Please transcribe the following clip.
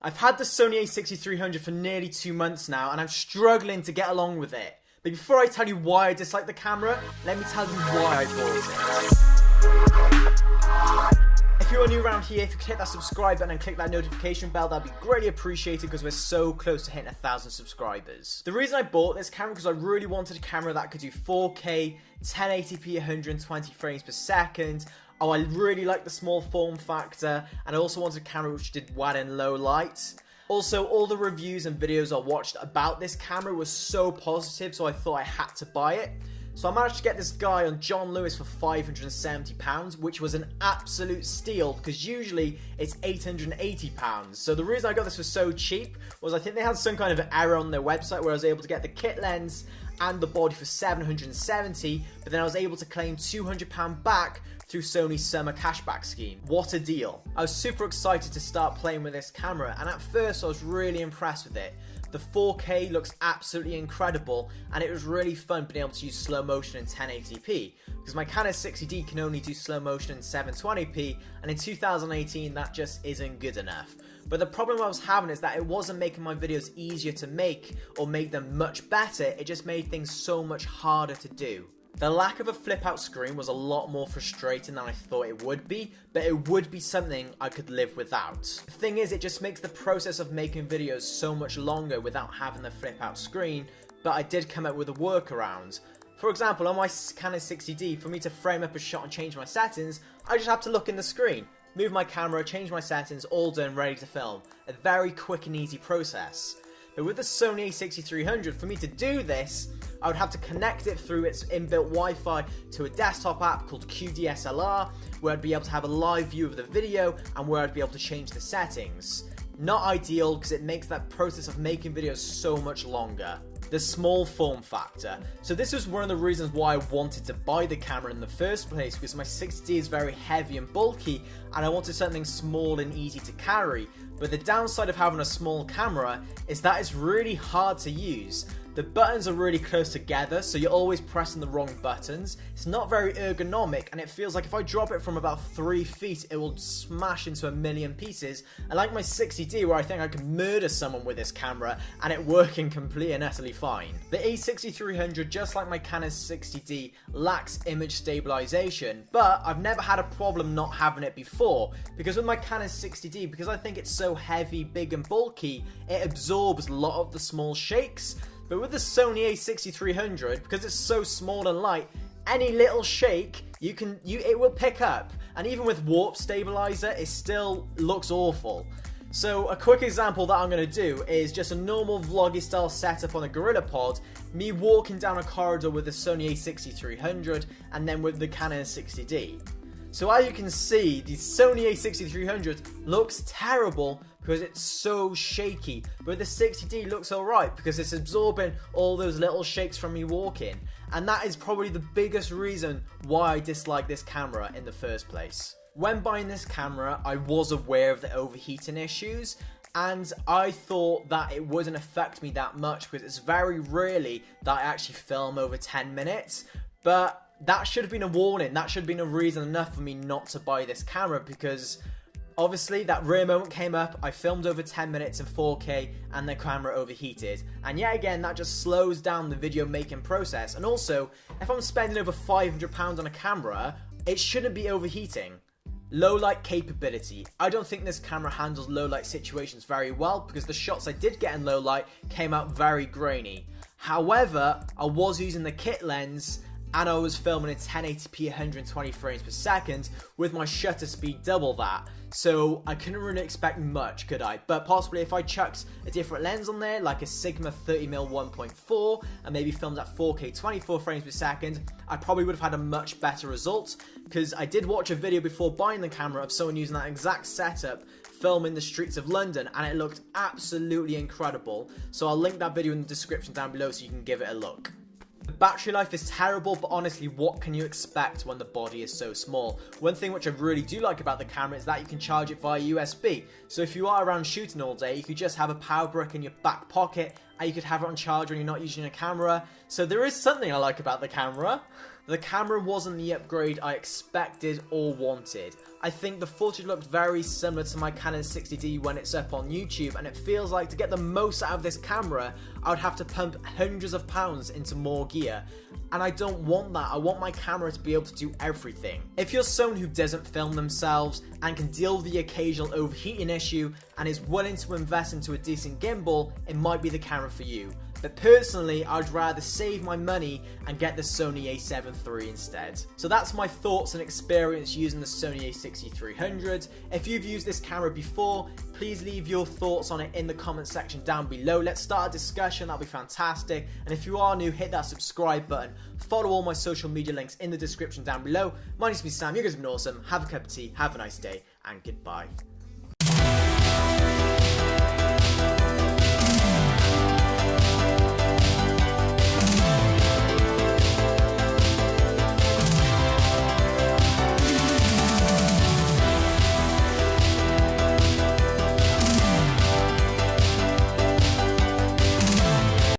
I've had the Sony A6300 for nearly 2 months now, and I'm struggling to get along with it. But before I tell you why I dislike the camera, let me tell you why I bought it. If you're new around here, if you could hit that subscribe button and click that notification bell, that'd be greatly appreciated because we're so close to hitting 1,000 subscribers. The reason I bought this camera because I really wanted a camera that could do 4K, 1080p, 120 frames per second. Oh, I really like the small form factor, and I also wanted a camera which did wide and low light. Also, all the reviews and videos I watched about this camera was so positive, so I thought I had to buy it. So I managed to get this guy on John Lewis for £570, which was an absolute steal because usually it's £880. So the reason I got this for so cheap was I think they had some kind of error on their website where I was able to get the kit lens and the body for £770, but then I was able to claim £200 back through Sony's summer cashback scheme. What a deal. I was super excited to start playing with this camera, and at first I was really impressed with it. The 4K looks absolutely incredible, and it was really fun being able to use slow motion in 1080p, because my Canon 60D can only do slow motion in 720p, and in 2018 that just isn't good enough. But the problem I was having is that it wasn't making my videos easier to make or make them much better, it just made things so much harder to do. The lack of a flip out screen was a lot more frustrating than I thought it would be, but it would be something I could live without. The thing is, it just makes the process of making videos so much longer without having the flip out screen, but I did come up with a workaround. For example, on my Canon 60D, for me to frame up a shot and change my settings, I just have to look in the screen, move my camera, change my settings, all done, ready to film. A very quick and easy process. But with the Sony A6300, for me to do this, I would have to connect it through its inbuilt Wi-Fi to a desktop app called QDSLR, where I'd be able to have a live view of the video and where I'd be able to change the settings. Not ideal because it makes that process of making videos so much longer. The small form factor. So this was one of the reasons why I wanted to buy the camera in the first place, because my 60D is very heavy and bulky and I wanted something small and easy to carry. But the downside of having a small camera is that it's really hard to use. The buttons are really close together, so you're always pressing the wrong buttons. It's not very ergonomic, and it feels like if I drop it from about 3 feet, it will smash into a million pieces. Unlike my 60D, where I think I could murder someone with this camera, and it working completely and utterly fine. The A6300, just like my Canon 60D, lacks image stabilization, but I've never had a problem not having it before, because with my Canon 60D, because I think it's so heavy, big and bulky, it absorbs a lot of the small shakes. But with the Sony A6300, because it's so small and light, any little shake it will pick up. And even with warp stabilizer, it still looks awful. So a quick example that I'm going to do is just a normal vloggy style setup on a GorillaPod, me walking down a corridor with the Sony A6300 and then with the Canon 60D. So as you can see, the Sony A6300 looks terrible because it's so shaky, but the 60D looks alright because it's absorbing all those little shakes from me walking, and that is probably the biggest reason why I dislike this camera in the first place. When buying this camera, I was aware of the overheating issues, and I thought that it wouldn't affect me that much because it's very rarely that I actually film over 10 minutes, but that should have been a warning. That should have been a reason enough for me not to buy this camera, because obviously that rare moment came up, I filmed over 10 minutes in 4K and the camera overheated, and yet again that just slows down the video making process. And also, if I'm spending over £500 on a camera, it shouldn't be overheating. Low light capability. I don't think this camera handles low light situations very well, because the shots I did get in low light came out very grainy. However, I was using the kit lens and I was filming in 1080p 120 frames per second with my shutter speed double that. So I couldn't really expect much, could I? But possibly if I chucked a different lens on there, like a Sigma 30mm 1.4, and maybe filmed at 4K 24 frames per second, I probably would have had a much better result, because I did watch a video before buying the camera of someone using that exact setup filming the streets of London, and it looked absolutely incredible. So I'll link that video in the description down below so you can give it a look. The battery life is terrible, but honestly, what can you expect when the body is so small? One thing which I really do like about the camera is that you can charge it via USB. So if you are around shooting all day, you could just have a power brick in your back pocket, and you could have it on charge when you're not using a camera. So there is something I like about the camera. The camera wasn't the upgrade I expected or wanted. I think the footage looked very similar to my Canon 60D when it's up on YouTube, and it feels like to get the most out of this camera, I would have to pump hundreds of pounds into more gear. And I don't want that. I want my camera to be able to do everything. If you're someone who doesn't film themselves and can deal with the occasional overheating issue and is willing to invest into a decent gimbal, it might be the camera for you. But personally, I'd rather save my money and get the Sony A7 III instead. So that's my thoughts and experience using the Sony A6300. If you've used this camera before, please leave your thoughts on it in the comment section down below. Let's start a discussion, that'll be fantastic. And if you are new, hit that subscribe button. Follow all my social media links in the description down below. My name's been Sam, you guys have been awesome. Have a cup of tea, have a nice day, and goodbye.